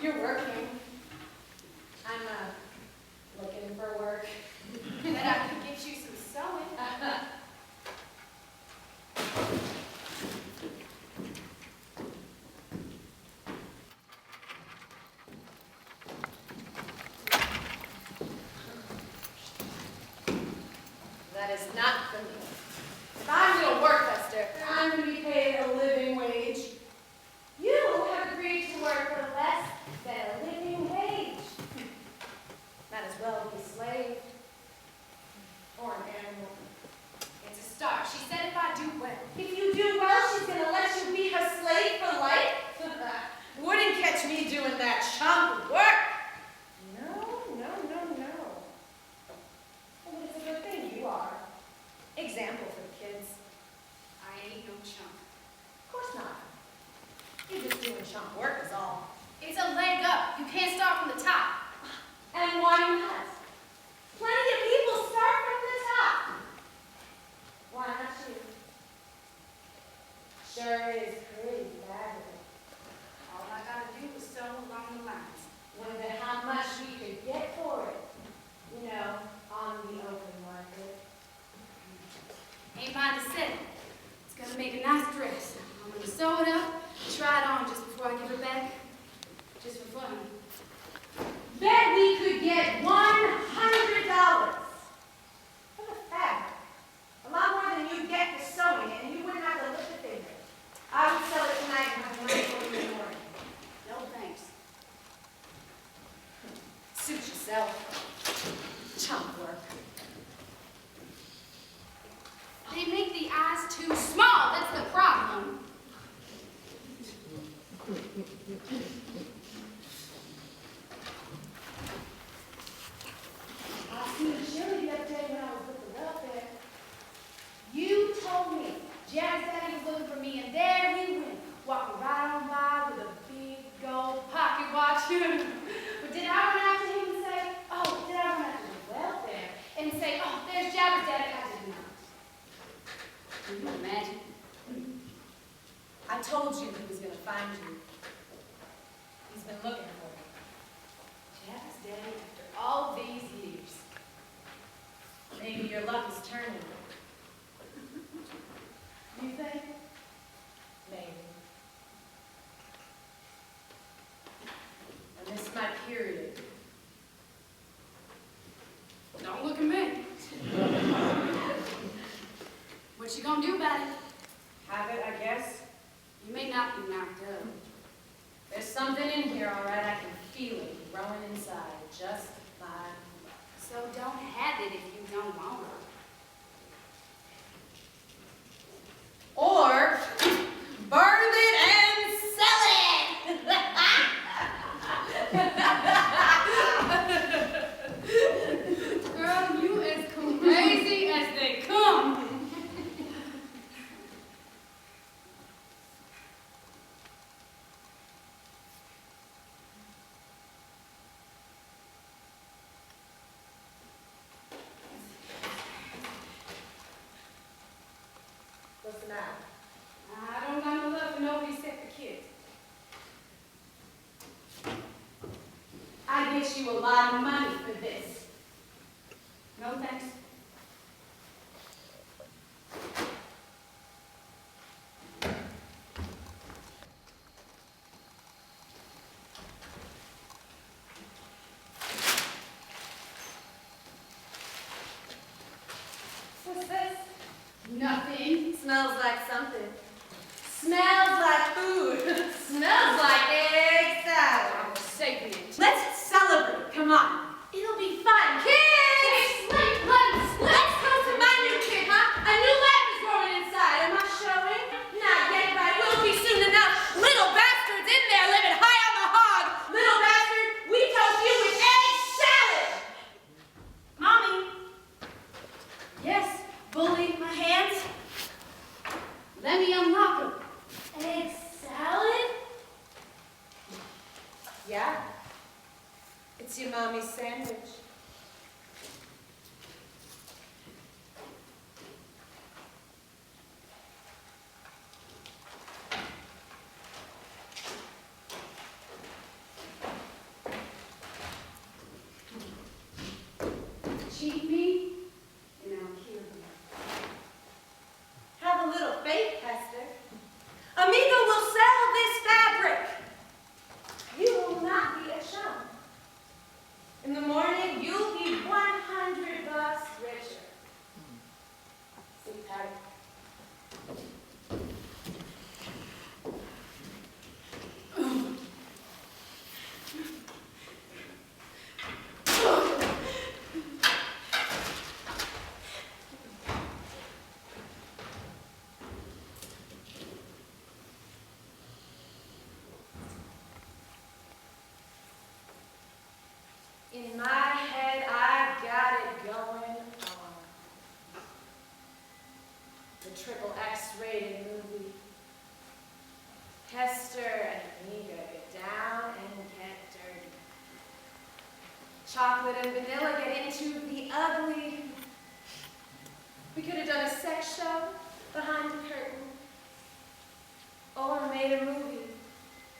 You're working. I'm, looking for work. Bet I could get you some sewing. That is not for me. If I'm going to work, Esther, I'm going to be paid a living wage. You have agreed to work for less than a living wage. Might as well be a slave. Or an animal. It's a start. She said if I do well. If you do well, she's going to let you be her slave for life? Wouldn't catch me doing that chump work. No. Well, it's a good thing you are. Example for the kids. I ain't no chump. Of course not. You're just doing chump work is all. It's a leg up. You can't start from the top. And why not? Plenty of people start from the top. Why not you? Sure is pretty fabulous. All I gotta do is sew along the lines. Wonder how much we could get for it. You know, on the open market. Ain't mine to set. It's gonna make a nice dress. I'm gonna sew it up, try it on just before I give it back. Just for fun. Bet we could get $100 for the fabric. A lot more than you get for sewing it, and you wouldn't have to lift a finger. I would sell it tonight and have money for you in the morning. No thanks. Suit yourself. Chump work. They make the eyes too small. That's the problem. I seen Shirley the other day when I was with the welfare. You told me Jack's daddy was looking for me, and there he went, walking right on by with a big gold pocket watch. But did I run after him and say, oh, did I run after the welfare and say, oh, there's Jabber's daddy? I did not. Can you imagine? I told you he was going to find you. He's been looking for you. Jabber's daddy after all these years. Maybe your luck is turning. You think? Maybe. I missed my period. Don't look at me. What you gonna do about it? Have it, I guess. You may not be knocked up. There's something in here, all right. I can feel it growing inside, just like. So don't have it if you don't want it. Or birth it and sell it. Girl, you as crazy as they come. What's the matter? I don't got no love for nobody except the kids. I get you a lot of money for this. No thanks. What's this? Nothing. Smells like something. Smells like food. Smells like egg salad. I'm sapient. Let's celebrate. Come on. It'll be fun. Kids! Let's go to my new kid, huh? A new life is growing inside. Am I showing? Not yet, but I will be soon enough. Little bastards in there living high on the hog. Little bastard, we toast you with egg salad. Mommy. Yes, Bully, my hands. let me unlock them. Egg salad? Yeah. It's your mommy's sandwich. Chocolate and vanilla get into the ugly. We could have done a sex show behind the curtain. Or made a movie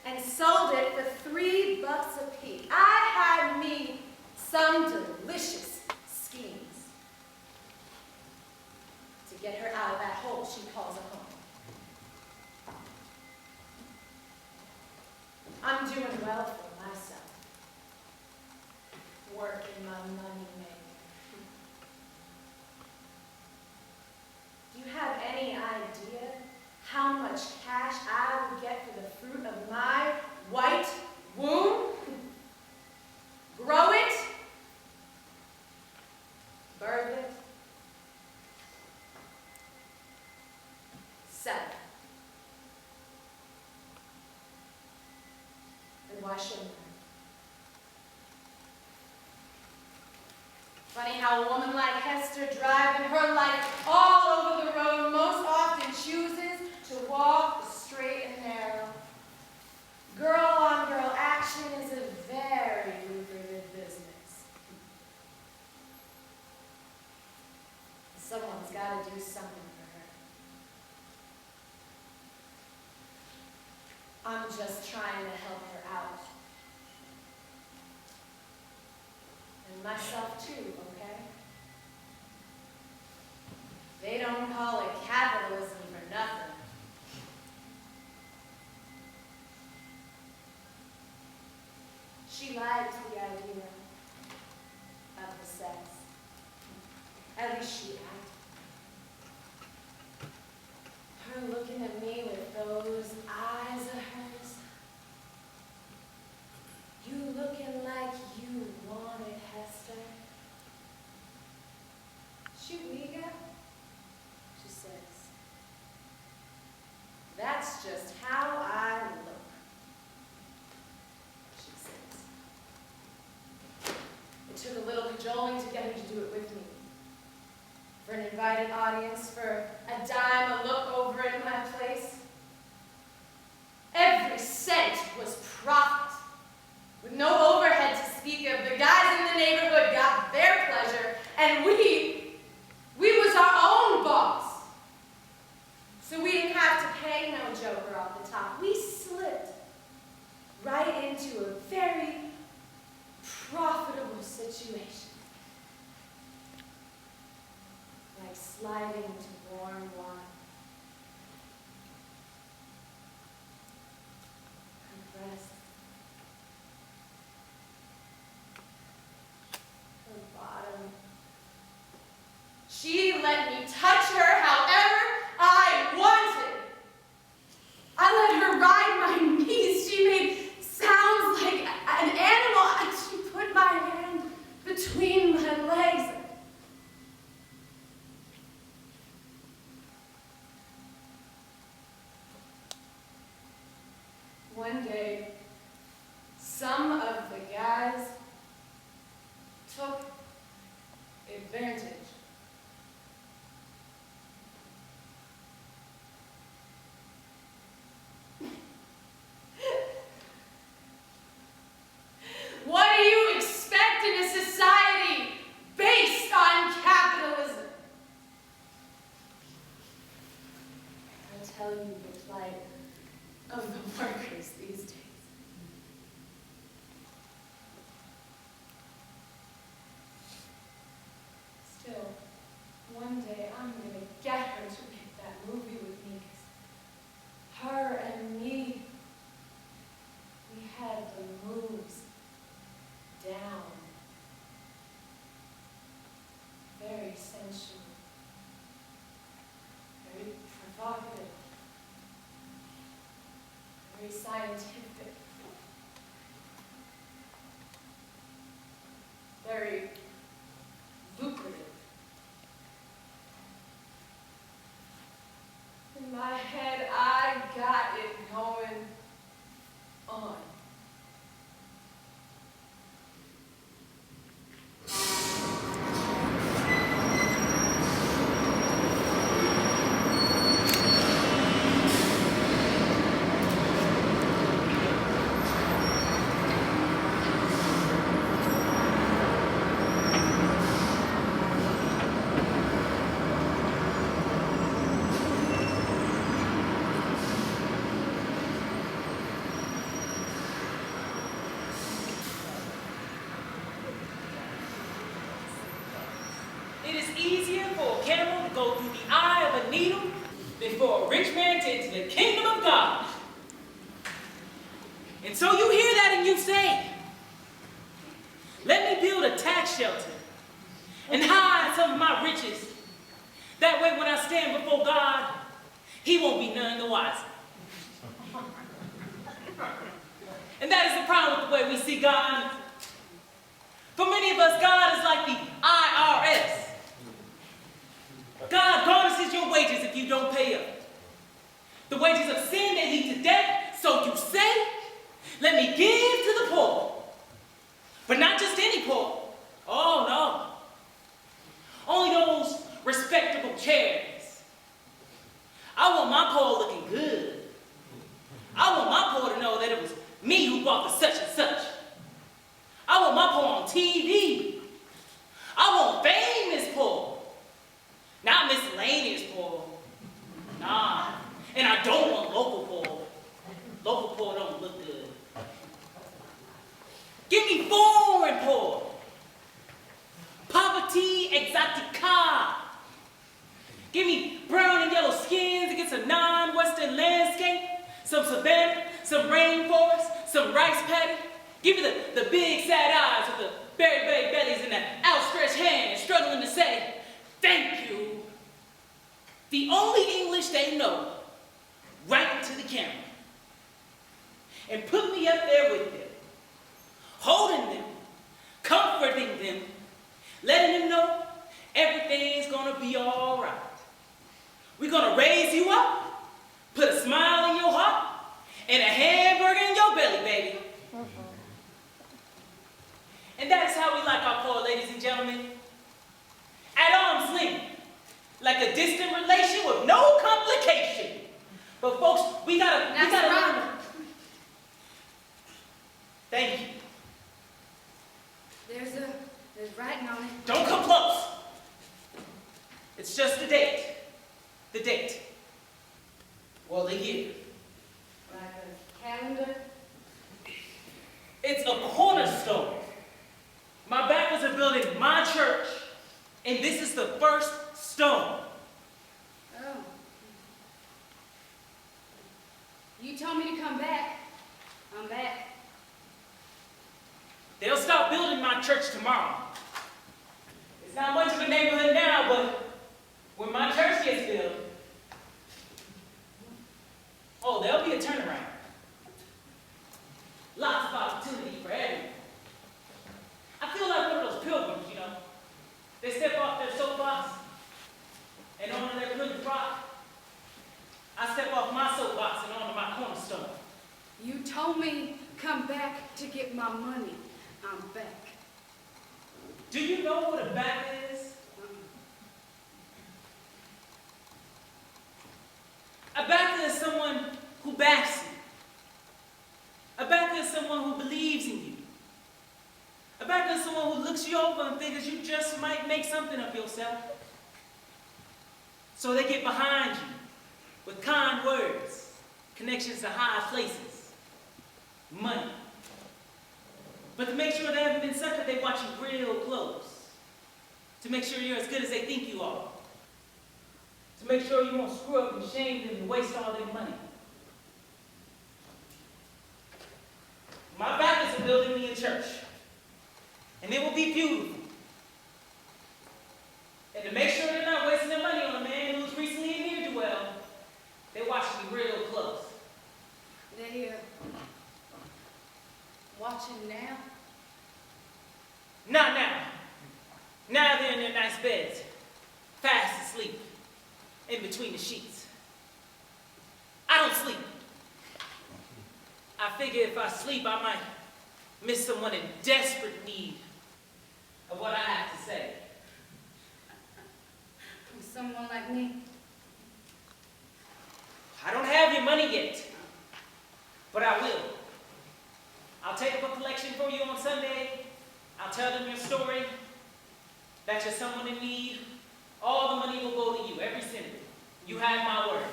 and sold it for $3 a piece. I had me some delicious schemes to get her out of that hole she calls a home. I'm doing well for myself. Working my money maker. Do you have any idea how much cash I would get for the fruit of my white womb? Grow it, birth it, sell it. And why shouldn't I? Funny how a woman like Hester, driving her life all over the road, most often chooses to walk the straight and narrow. Girl-on-girl action is a very lucrative business. Someone's got to do something for her. I'm just trying to help her out. And myself too, okay? They don't call it capitalism for nothing. She liked the idea of the sex. At least she acted. Her looking at me with those eyes of hers. You looking like you want it, Hester. She eager? She says. That's just how I look. She says. It took a little cajoling to get her to do it with me. For an invited audience, for a dime a look over at my place. Every cent was profit. With no overhead to speak of, the guys in the neighborhood got their pleasure, and we was our own boss. So we didn't have to pay no joker off the top. We slipped right into a very profitable situation. Like sliding into warm water. Her breasts. Her bottom. She let me touch her however I wanted. I let her ride my knees. She made sounds like an animal. She put my hand between my legs. One day, some of the guys took advantage. What do you expect in a society based on capitalism? I'll tell you the plight of the workers these days. Still, one day I'm going to get her to make that movie with me. 'Cause her and me, we had the moves down. Very sensual. Very provocative. Very scientific. Very lucrative. In my head, I got it going on. It is easier for a camel to go through the eye of a needle than for a rich man to enter the kingdom of God. And so you hear that and you say, let me build a tax shelter and hide some of my riches. That way when I stand before God, he won't be none the wiser. And that is the problem with the way we see God. For many of us, God is like the IRS. God garnishes your wages if you don't pay up. The wages of sin, they lead to death. So you say, let me give to the poor. But not just any poor. Oh, no. Only those respectable charities. I want my poor looking good. I want my poor to know that it was me who bought the such and such. I want my poor on TV. I want famous poor. Not miscellaneous poor. Nah. And I don't want local poor. Local poor don't look good. Give me foreign poor. Poverty exotica. Give me brown and yellow skins against a non-Western landscape. Some savanna, some rainforest, some rice paddy. Give me the big sad eyes with the berry bellies and the outstretched hands struggling to say, thank you. The only English they know, right into the camera. And put me up there with them, holding them, comforting them, letting them know everything's gonna be all right. We're gonna raise you up, put a smile in your heart, and a hamburger in your belly, baby. And that is how we like our poor, ladies and gentlemen. At arm's length, like a distant relation with no complication. But folks, we gotta learn. Thank you. There's writing on it. Don't come close. It's just the date. The date. Well, the year. Like a calendar. It's a cornerstone. My backers are building my church, and this is the first stone. Oh. You told me to come back. I'm back. They'll stop building my church tomorrow. It's not much of a neighborhood now, but when my church gets built, oh, there'll be a turnaround. Lots of opportunity for everyone. I feel like one of those pilgrims, you know. They step off their soapbox and onto their pilgrim rock. I step off my soapbox and onto my cornerstone. You told me come back to get my money. I'm back. Do you know what a back is? A backer is someone who backs you. A backer is someone who believes in you. A backer is someone who looks you over and figures you just might make something of yourself. So they get behind you with kind words, connections to high places, money. But to make sure they haven't been suckered, they watch you real close. To make sure you're as good as they think you are. To make sure you won't screw up and shame them and waste all their money. My backers are building me a church. And it will be beautiful. And to make sure they're not wasting their money on a man who's recently a ne'er-do-well, they're watching me real close. They, watching now? Not now. Now they're in their nice beds, fast asleep, in between the sheets. I don't sleep. I figure if I sleep, I might miss someone in desperate need of what I have to say. From someone like me? I don't have your money yet, but I will. I'll take up a collection for you on Sunday. I'll tell them your story, that you're someone in need. All the money will go to you, every cent. You have my word.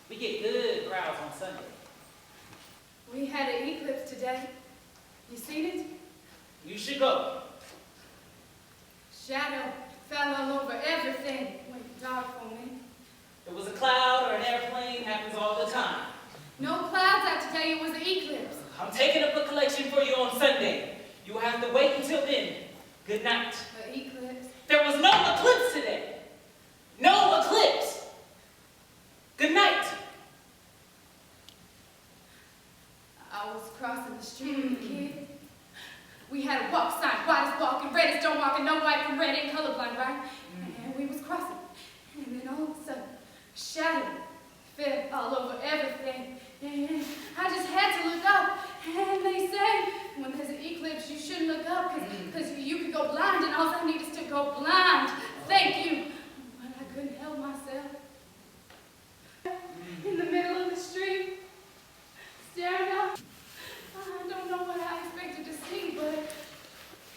We get good crowds on Sunday. We had an eclipse today. You seen it? You should go. Shadow Fell all over everything. Went dark for me. It was a cloud or an airplane, happens all the time. No clouds out today, it was an eclipse. I'm taking up a collection for you on Sunday. You will have to wait until then. Good night. An eclipse? There was no eclipse today. No eclipse. Good night. I was crossing the street with a kid. We had a walk sign, white as walk and red as don't walk, and no white from red ain't colorblind, right? And we was crossing. And then all of a sudden, shadow fell all over everything. And I just had to look up. And they say, when there's an eclipse, you shouldn't look up because you could go blind, and all I need is to go blind. Thank you. But I couldn't help myself. In the middle of the street, staring up. I don't know what I expected to see, but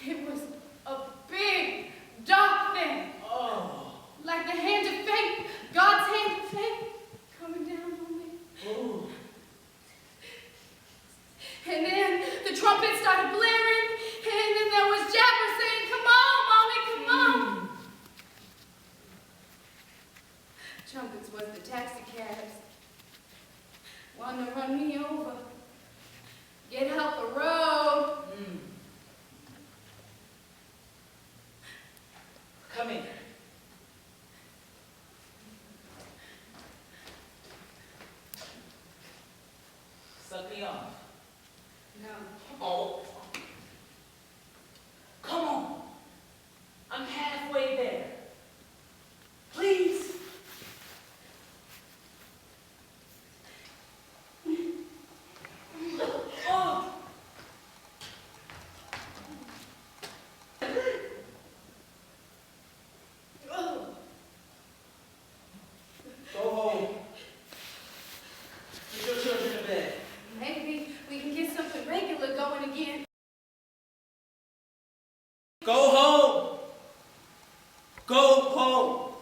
it was a big, dark thing. Oh. Like the hand of fate, God's hand of fate, coming down on me. Ooh. And then the trumpet started blaring, and then there was Jabber saying, "Come on, Mommy, come on." Trumpets was the taxi cabs. Wanting to run me over. Get out the road. Come here. Suck me off. No. Oh. Come on. I'm halfway there. Please. Oh. Go home. Put your children to bed. Maybe we can get something regular going again. Go home. Go home.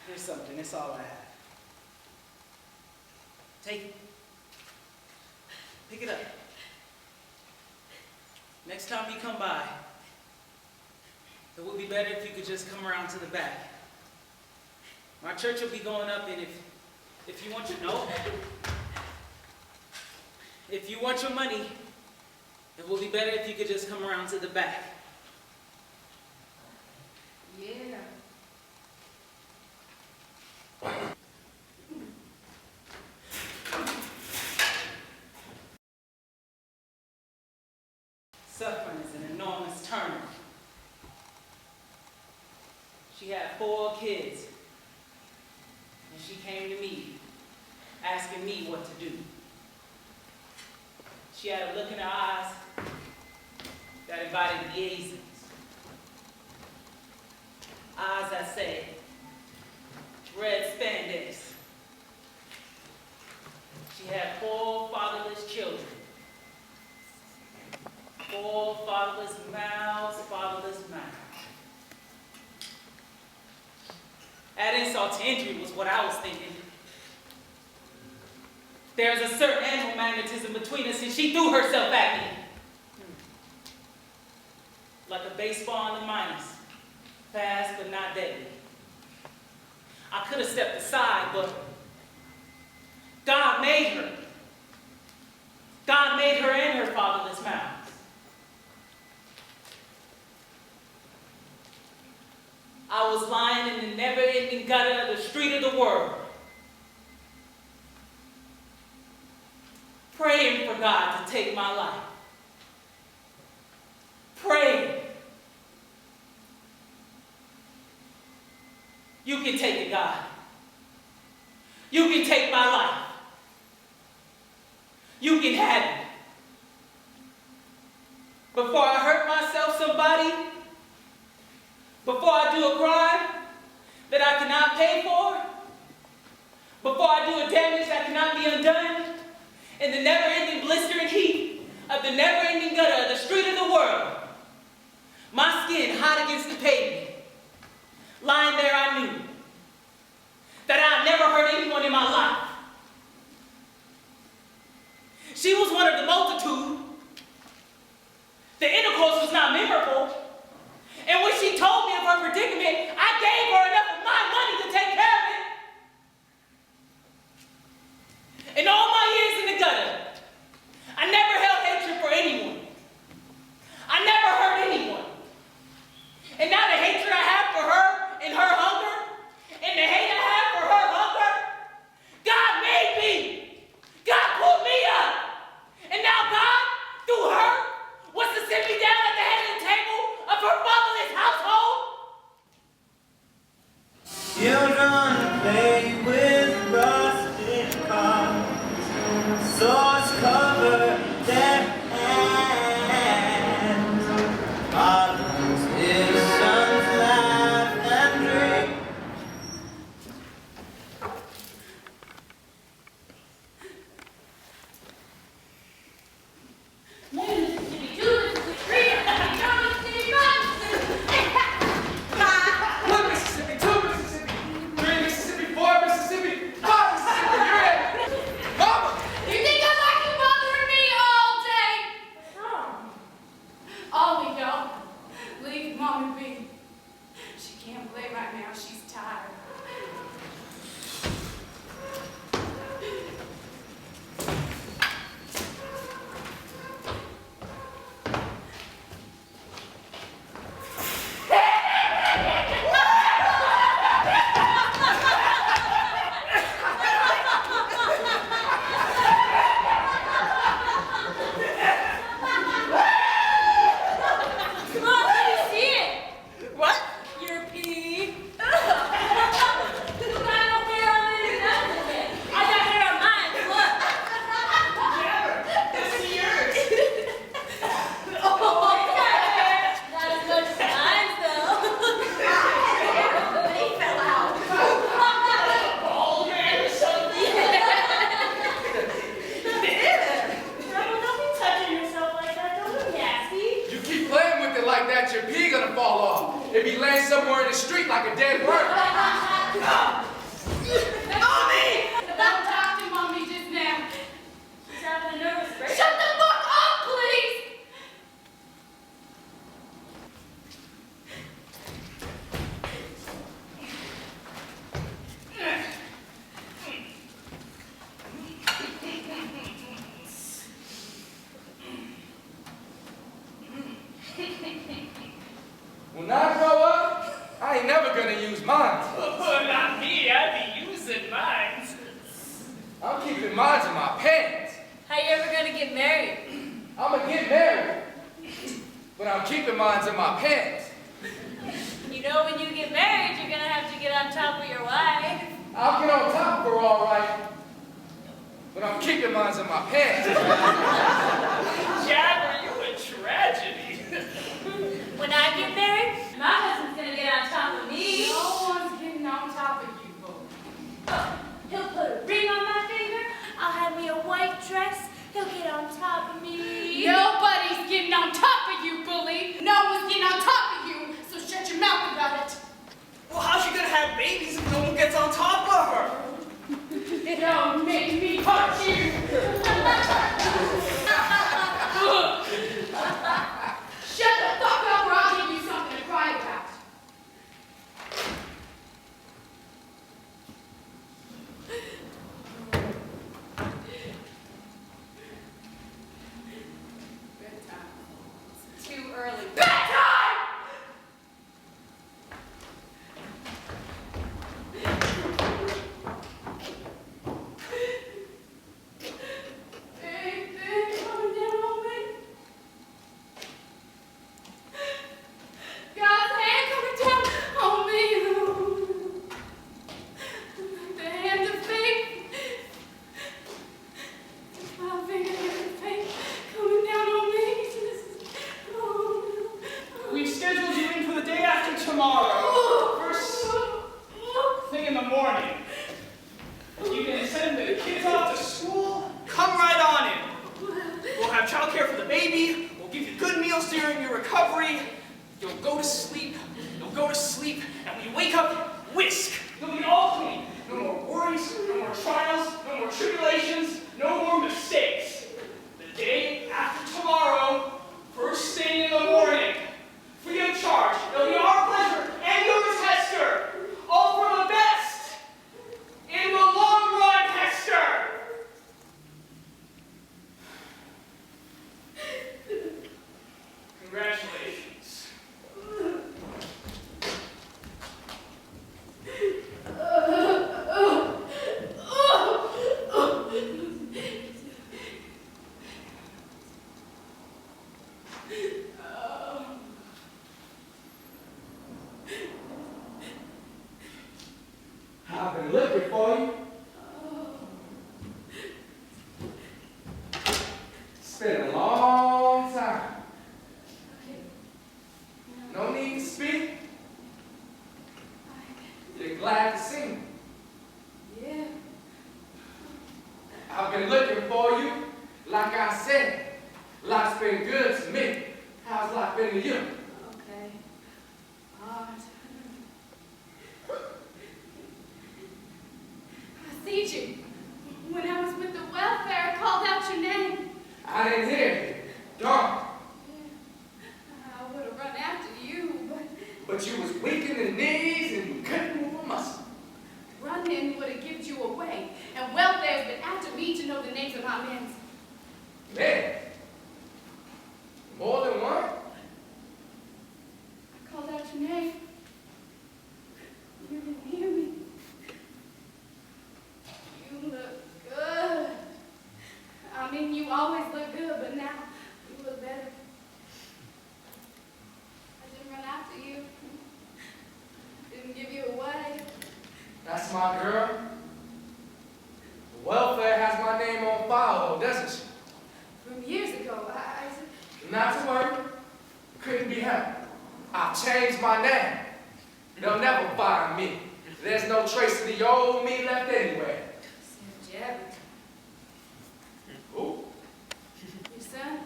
Here's something. It's all I have. Take it. Pick it up. Next time you come by, it would be better if you could just come around to the back. My church will be going up, and if you want your if you want your money, it will be better if you could just come around to the back. Yeah. Suffering is an enormous turner. She had 4 kids, and she came to me, asking me what to do. She had a look in her eyes that invited gazings. Eyes that said, red spandex. She had 4 fatherless children. 4 fatherless mouths, fatherless mouths. Add insult to injury was what I was thinking. There's a certain animal magnetism between us, and she threw herself at me. Like a baseball in the minus. Fast but not deadly. I could have stepped aside, but God made her. God made her and her fatherless mouths. I was lying in the never-ending gutter of the street of the world, praying for God to take my life. Praying. You can take it, God. You can take my life. You can have it. Before I hurt myself, somebody, before I do a crime that I cannot pay for, before I do a damage that cannot be undone, in the never-ending blistering heat of the never-ending gutter of the street of the world, my skin hot against the pavement, lying there I knew that I had never hurt anyone in my life. She was one of the multitude In all my years in the gutter, I never held hatred for anyone. I never hurt anyone. And now the hatred I have for her and her hunger, and the hate I have for her hunger, God made me. God pulled me up. And now God, through her, wants to sit me down at the head of the table of her fatherless household. Children play with rusted cars, swords cover their hands. Fathers, his sons laugh and dream. One Mississippi, two Mississippi, three Mississippi, four Mississippi, five Mississippi, you're in. Mama! You think I like you bothering me all day? Ollie, y'all. Leave Mommy be. She can't play right now. She's tired. Come on, let me see it. What? Your pee. I got no hair on it. I got hair on mine. Look. Let's see yours. Oh, not as much as mine, though. He fell out. Bald man or something. Don't be touching yourself like that. Don't be nasty. You keep playing with it like that, your pee gonna fall off. It be laying somewhere in the street like a dead bird. Don't talk to Mommy just now. She's having a nervous breakdown. Shut the fuck up, please! When I grow up, I ain't never gonna use mine. Oh, not me. I'd be using mine. I'm keeping mine in my pants. How you ever gonna get married? I'ma get married, but I'm keeping mine in my pants. You know when you get married, you're gonna have to get on top of your wife. I'll get on top of her all right, but I'm keeping mine in my pants. Jabber, you a tragedy. When I get married, my husband's gonna get on top of me. No one's getting on top of you, boo. He'll put a ring on my finger. I'll have me a white dress. He'll get on top of me. Nobody's getting on top of you, bully. No one's getting on top of you, so shut your mouth about it. Well, how's she gonna have babies if no one gets on top of her? Don't make me hurt you. Shut the fuck up or I'll give you something to cry about. Bedtime. It's too early. Bedtime! Anything coming down on me? God's hand coming down on me. The hand of faith. My finger of faith coming down on me. We've scheduled you in for the day after tomorrow. First thing in the morning. You can send the kids off to school. Come right on in. We'll have childcare for the baby. We'll give you good meals during your recovery. You'll go to sleep. You'll go to sleep. And when you wake up, whisk. You'll be all clean. No more worries. No more trials. No more tribulations. No more mistakes. The day after tomorrow, first thing in the morning. Free of charge. It'll be our pleasure and yours, Hester. All for the best. In the long run, Hester. It's been a long time. No need to speak. You're glad to see me. Yeah. I've been looking for you. Like I said, life's been good to me. How's life been to you? Okay. Hard. I see you. When I was with the welfare, I called out your name. I didn't hear you. Darn. I would have run after you, But you was weak in the knees and you couldn't move a muscle. running would have given you away. And welfare's been after me to know the names of my men. Man. More than one? I called out your name. You didn't hear me. You look good. I mean, you always look good, but now you look better. I didn't run after you. Didn't give you away. That's my girl. The welfare has my name on file, though, doesn't she? From years ago, Not to worry. Couldn't be helped. I've changed my name. They'll never find me. There's no trace of the old me left anywhere. said Jabbit. Who? Your son?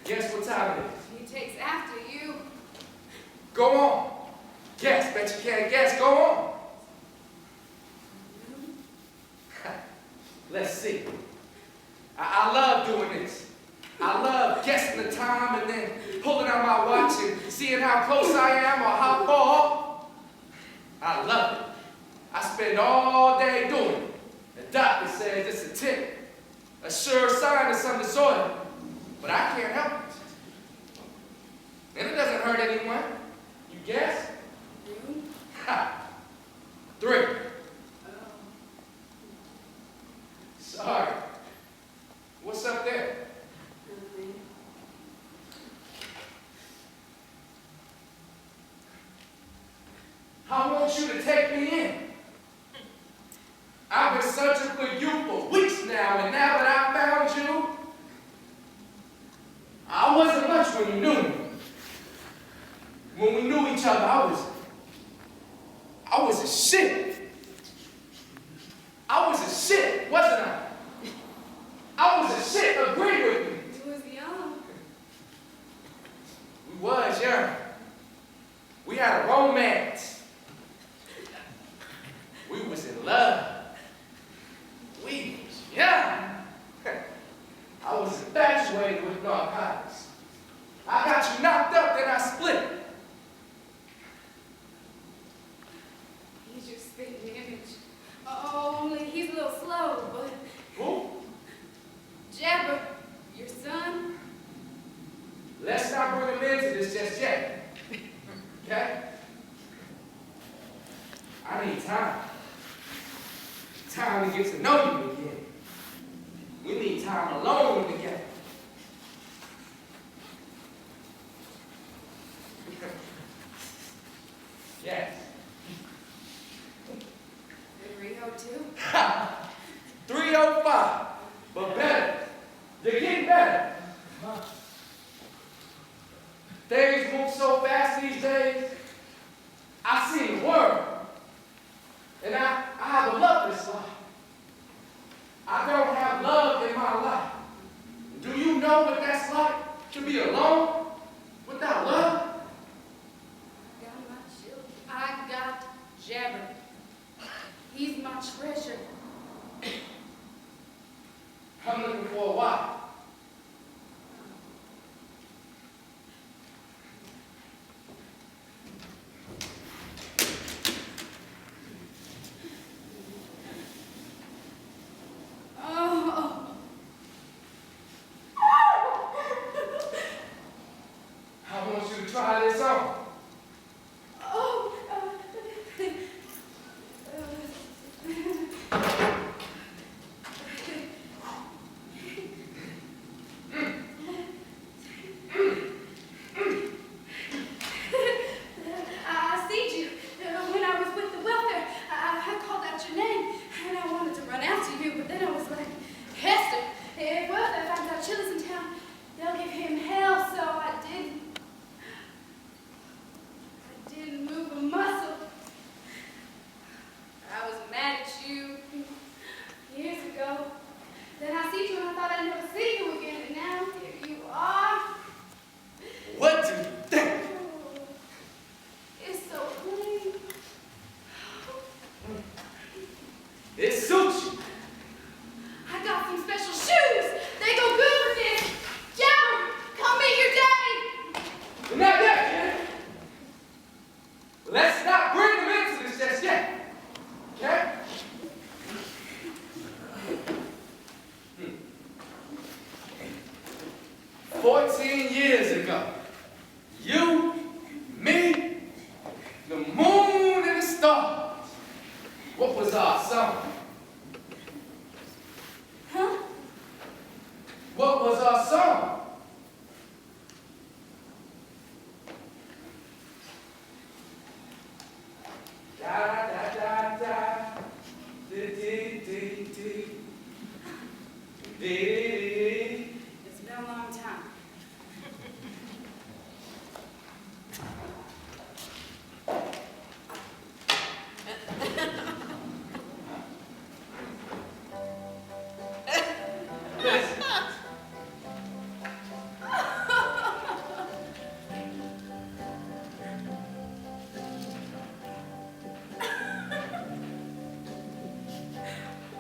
Guess what time it is? He takes after you. Go on. Guess. Bet you can't guess. Go on. Let's see. I love doing this. I love guessing the time and then pulling out my watch and seeing how close I am or how far. I love it. I spend all day doing it. The doctor says it's a tip, a sure sign of some disorder, but I can't help it. And it doesn't hurt anyone. You guess? Ha! 3. Sorry. What's up there? I want you to take me in. I've been searching for you for weeks now, and now that I found you, I wasn't much when you knew me. When we knew each other, I was a shit. I was a shit, wasn't I? I was a shit, agree with me. You was young. We was young. We had a romance. We was in love. We was young. I was infatuated with narcotics. I got you knocked up, then I split. He's your spitting image. Only he's a little slow, but Who? Jabber, your son, Let's not bring him into this just yet. Okay? I need time. Time to get to know you again. We need time alone together. Yes. the Rio too. 305. But better. You're getting better. Things move so fast these days. I see the world. And I have a loveless life. I don't have love in my life. was our song? Huh? What was our song? Da da da da, dee dee dee dee, dee. It's been a long time. Listen.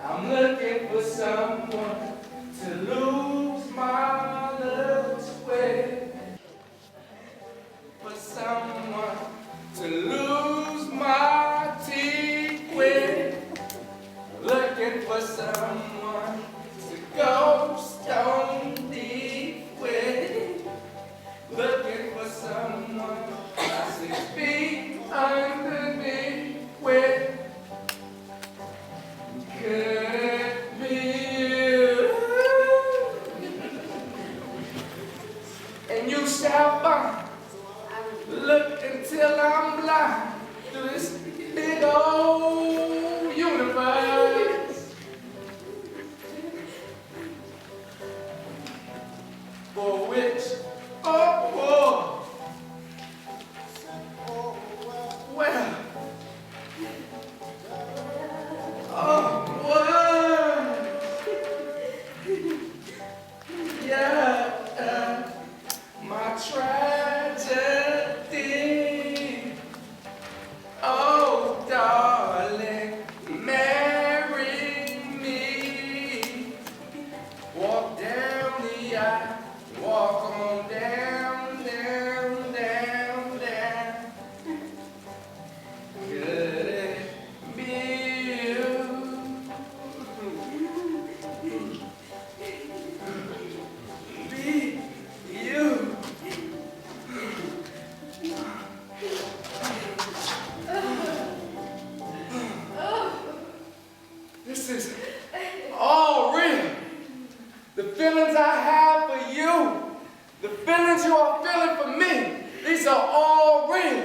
I'm looking for someone to lose my looks with. For someone to lose my teeth with. Looking for someone to go stone deep with. Looking for someone 6 feet underneath with. Could be you. And you shall find. Look until I'm blind to this big old universe. For which, oh, well, oh, well, yeah, my tragedy. Oh, darling, marry me. Walk down the aisle, walk on down, down, down, down. Could it be you? Be you. This is all real. The feelings I have for you, the feelings you are feeling for me, these are all real.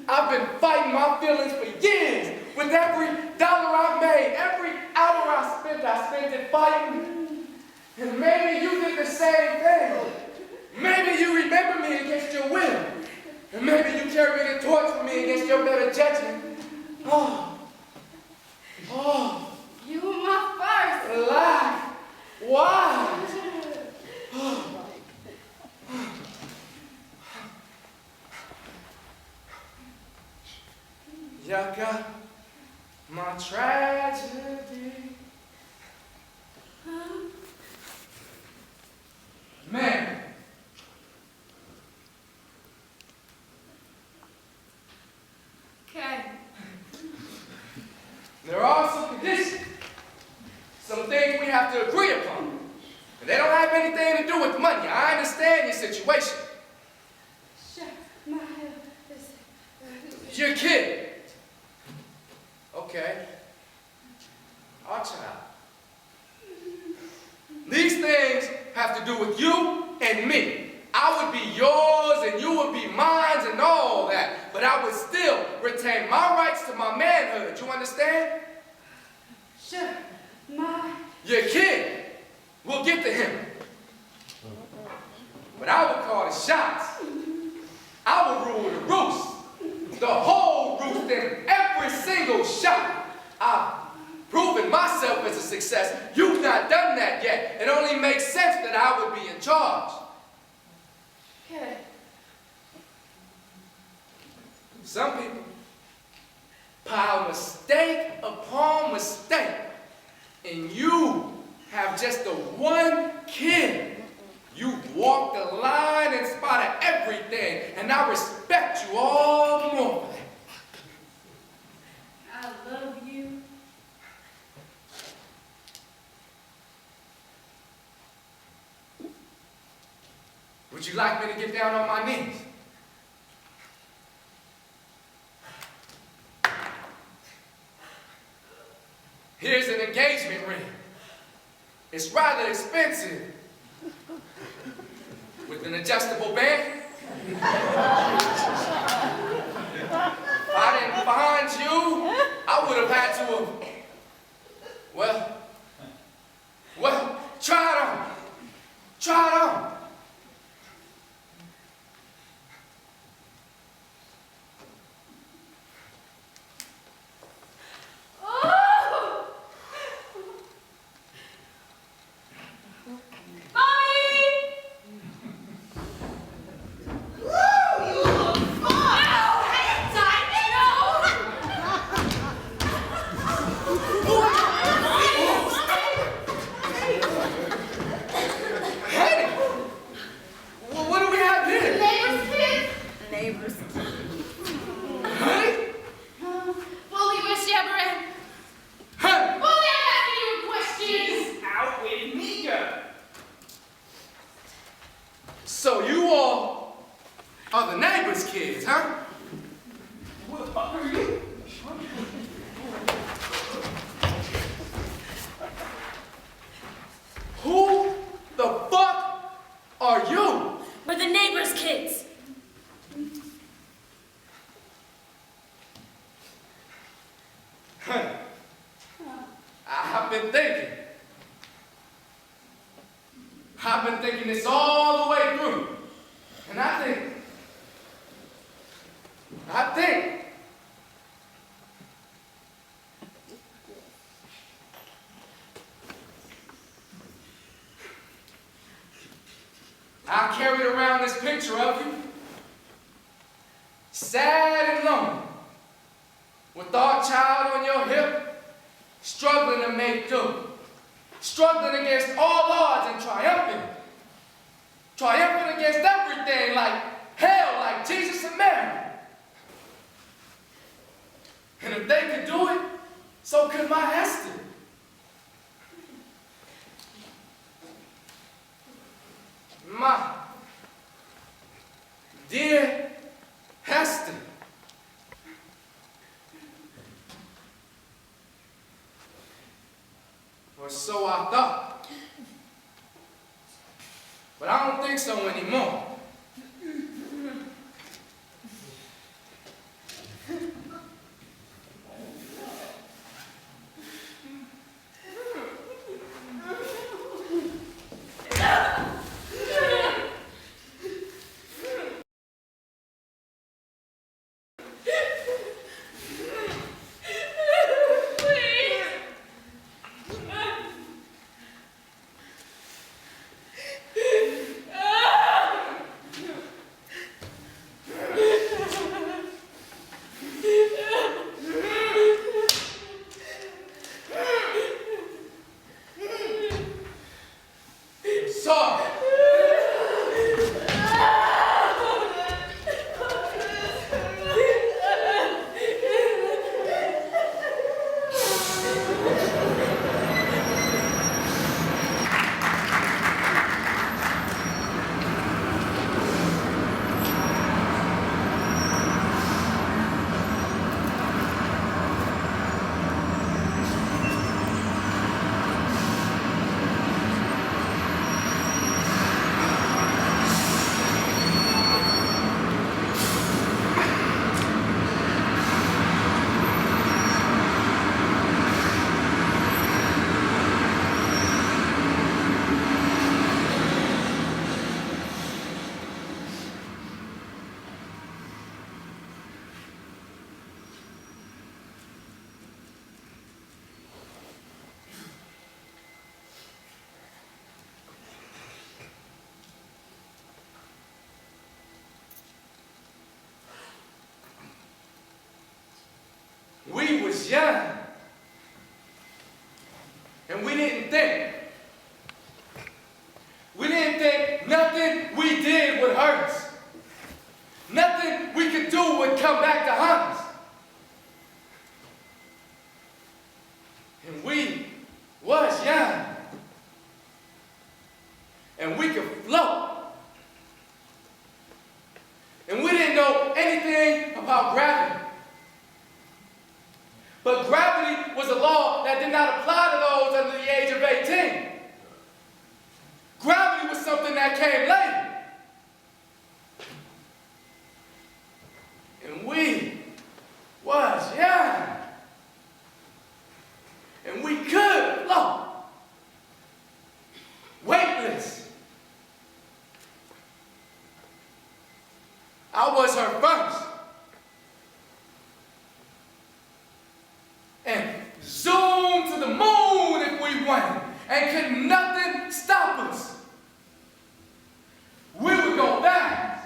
I've been fighting my feelings for years. With every dollar I made, every hour I spent it fighting. And maybe you did the same thing. Maybe you remember me against your will. And maybe you carried the torch for me against your better judgment. Oh. You were my first. Lie. Why? You got my tragedy. Man. Okay. There are some conditions. Some things we have to agree upon. And they don't have anything to do with money. I understand your situation. Sure. My You're a kid. Okay. Our child. These things have to do with you and me. I would be yours and you would be mine and all that. But I would still retain my rights to my manhood. You understand? Sure. My Your kid. We'll get to him. But I will call the shots. I will rule the roost. The whole roost and every single shot. I've proven myself as a success. You've not done that yet. It only makes sense that I would be in charge. okay. Some people pile mistake upon mistake. And you have just the one kid. You walk the line in spite of everything. And I respect you all more. I love you. Would you like me to get down on my knees? Here's an engagement ring. It's rather expensive. With an adjustable band. If I didn't find you, I would have had to have, well, try it on. Try it on. So you all are the neighbor's kids, huh? Who the fuck are you? Who the fuck are you? We're the neighbor's kids. I've been thinking this all the way through. And I think I carried around this picture of you, sad and lonely, with our child on your hip, struggling to make do, struggling against all odds and triumphant against everything like hell, like Jesus and Mary. And if they could do it, so could my Hester. My dear Hester. Or so I thought. But I don't think so anymore. Sorry. We was young, and we didn't think. We didn't think nothing we did would hurt us. Nothing we could do would come back to hunt us. And we was young, and we could float. And we didn't know anything about gravity. But gravity was a law that did not apply to those under the age of 18. Gravity was something that came later. And we was young. And we could float. Weightless. I was her first. And zoom to the moon if we wanted. And could nothing stop us. We would go fast.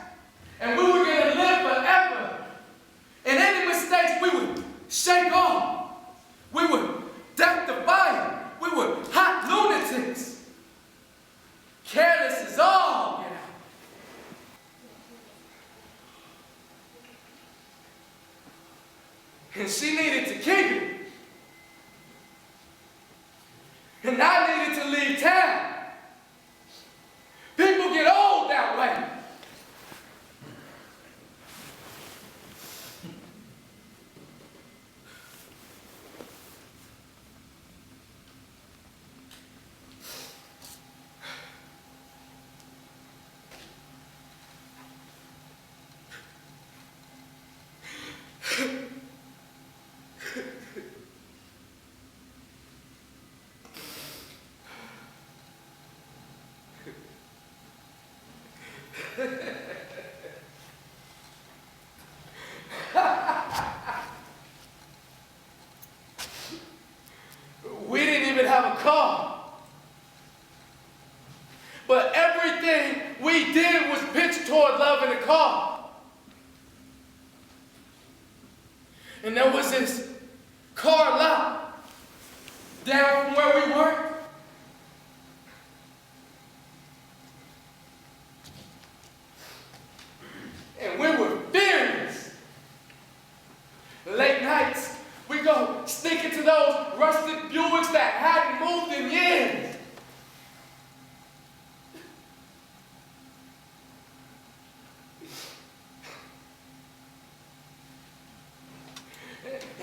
And we were going to live forever. And any mistakes we would shake off. We would death defy. We were hot lunatics. Careless as all, you know. And she needed to keep it. And I needed to leave town. People get old that way. We didn't even have a car. But everything we did was pitched toward loving a car. And there was this car lot down from where we worked. And we were fearless. Late nights, we go sneak into those rusted Buicks that hadn't moved in years.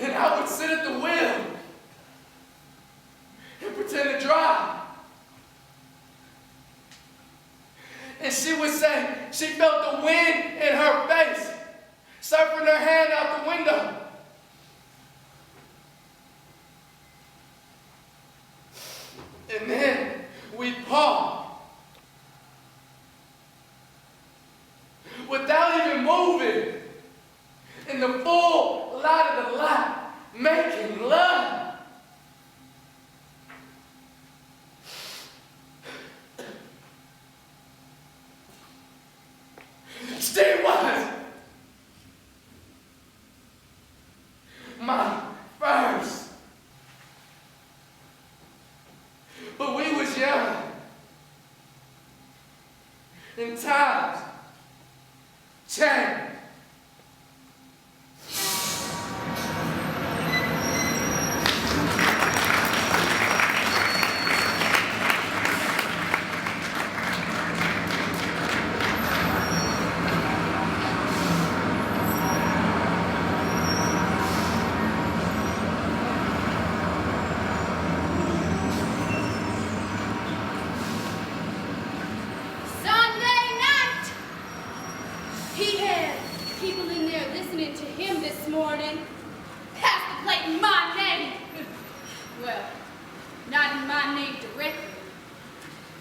And I would sit at the wheel and pretend to drive. And she would say she felt the wind in her face, surfing her hand out the window. And then we'd pause. Without even moving, in the full light of the light, making love. She was my first. But we was young. And times changed.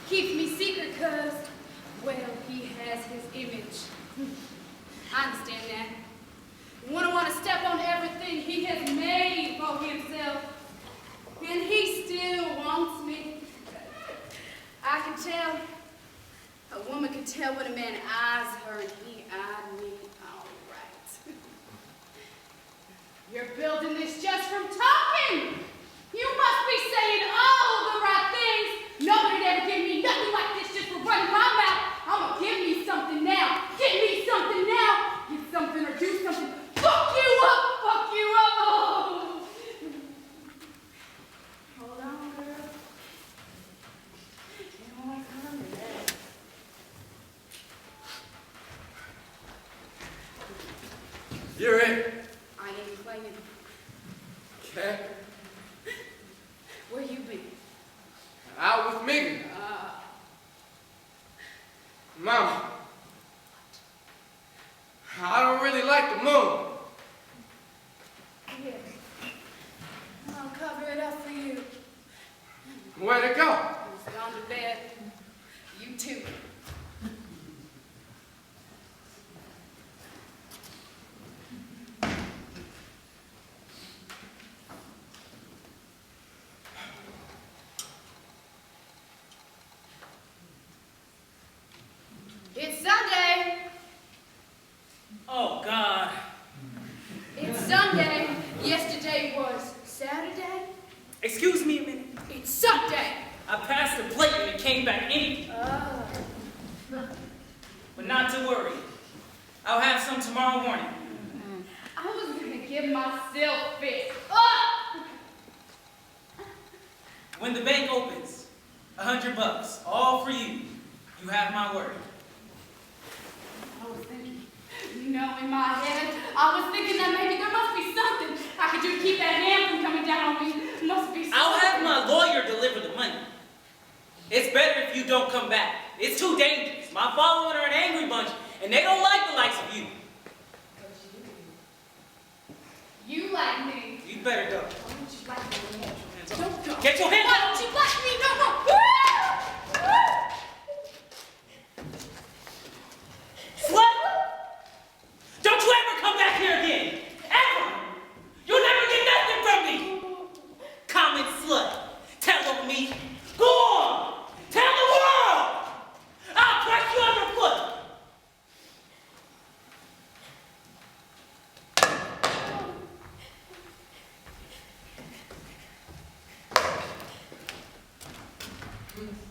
Keeps me secret because, well, he has his image. I understand that. Wouldn't want to step on everything he has made for himself. And he still wants me. I can tell. A woman can tell when a man eyes her, and he eyed me all right. You're building this just from talking. You must be saying all the right things. Nobody'd ever give me nothing like this just for running my mouth. I'm gonna give me something now. Give me something now. Get something or do something. Fuck you up. Fuck you up. Oh. Hold on, girl. Can't always come to that. You're it. I ain't playing. Yeah. Where you been? Out with Megan. Mama, I don't really like the moon. Here. I'll cover it up for you. Where'd it go? It's gone to bed. You too. It's Sunday. Oh, God. It's Sunday. Yesterday was Saturday. Excuse me a minute. It's Sunday. I passed the plate and it came back empty. But not to worry. I'll have some tomorrow morning. I was gonna give myself fit. Oh! When the bank opens, $100, all for you. You have my word. I was thinking, in my head, I was thinking that maybe there must be something I could do to keep that hand from coming down on me. Must be something. I'll have my lawyer deliver the money. It's better if you don't come back. It's too dangerous. My following are an angry bunch, and they don't like the likes of you. You like me. You better go. Why don't you like me? Hands up. Don't go. Get your hands Why up. don't you like me? No. Slut! Don't you ever come back here again! Ever! You'll never get nothing from me! Common slut! Tell on me! Go on! Tell the world! I'll press you underfoot!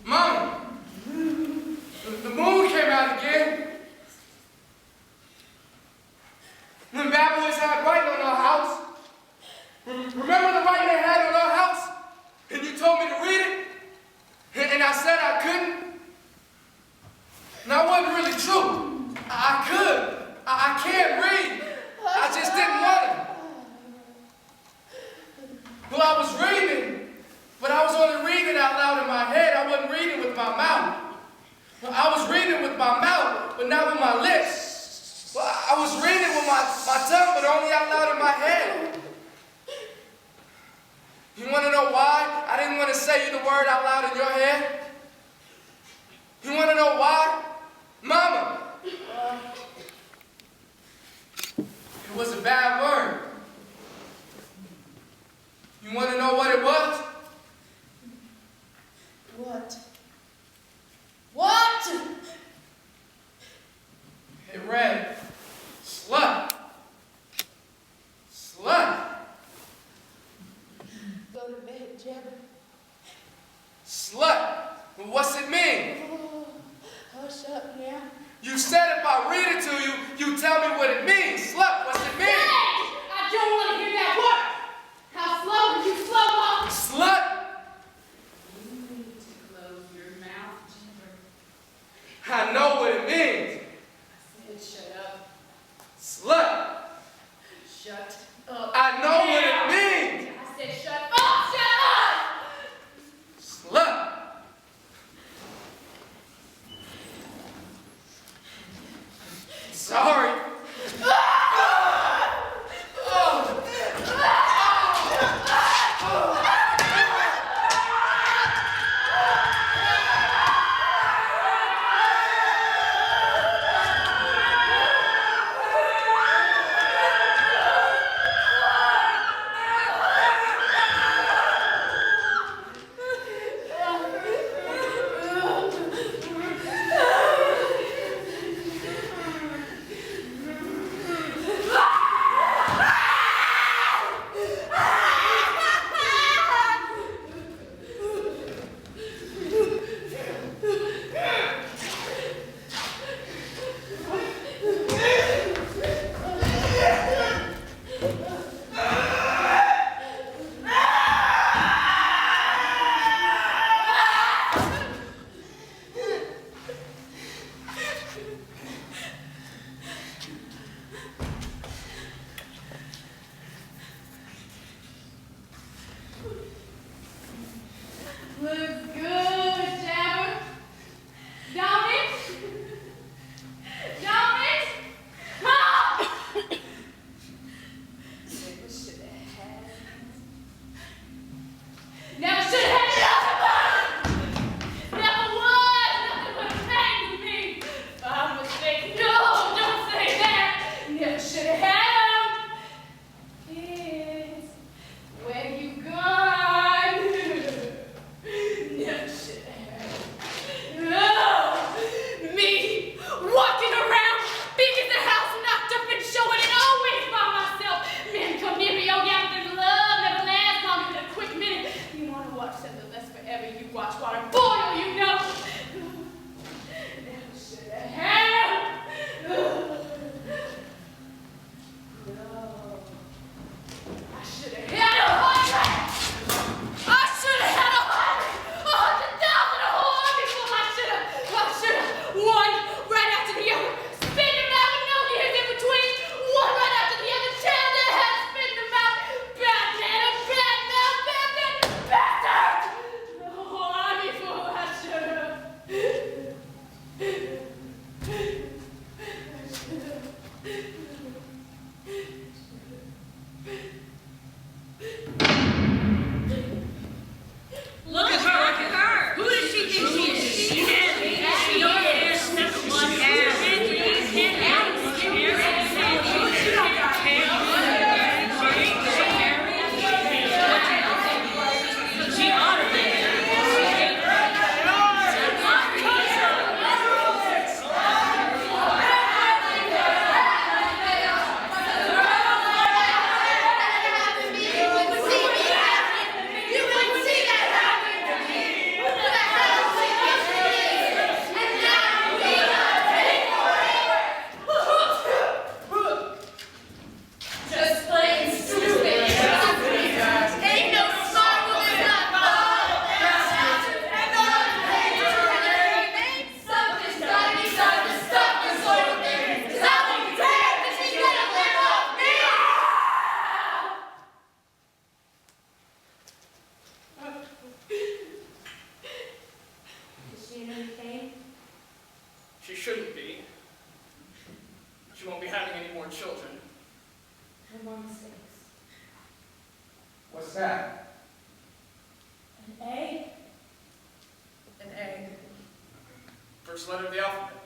Mama, the moon came out again. Them bad boys had writing on our house. Remember the writing they had on our house? And you told me to read it? And I said I couldn't? And that wasn't really true. I could. I can't read. I just didn't want to. Well, I was reading, but I was only reading out loud in my head. I wasn't reading with my mouth. Well, I was reading with my mouth, but not with my lips. Well, I was reading with my tongue, but only out loud in my head. You want to know why I didn't want to say you the word out loud in your head? You want to know why? Mama. It was a bad word. You want to know what it was? What? What? It read, slut. Slut. Go to bed, Jabber. Slut. Well, what's it mean? Oh, hush up now. You said if I read it to you, you tell me what it means. Slut, what's it mean? I don't want to hear that word. How slow are you, slow up? Slut. You need to close your mouth, Jabber. I know what it means. I said shut up. Slut. Shut up. I know what now. it means. I said shut up, shut up! Slut. Sorry. What's that? An egg? An egg. First letter of the alphabet.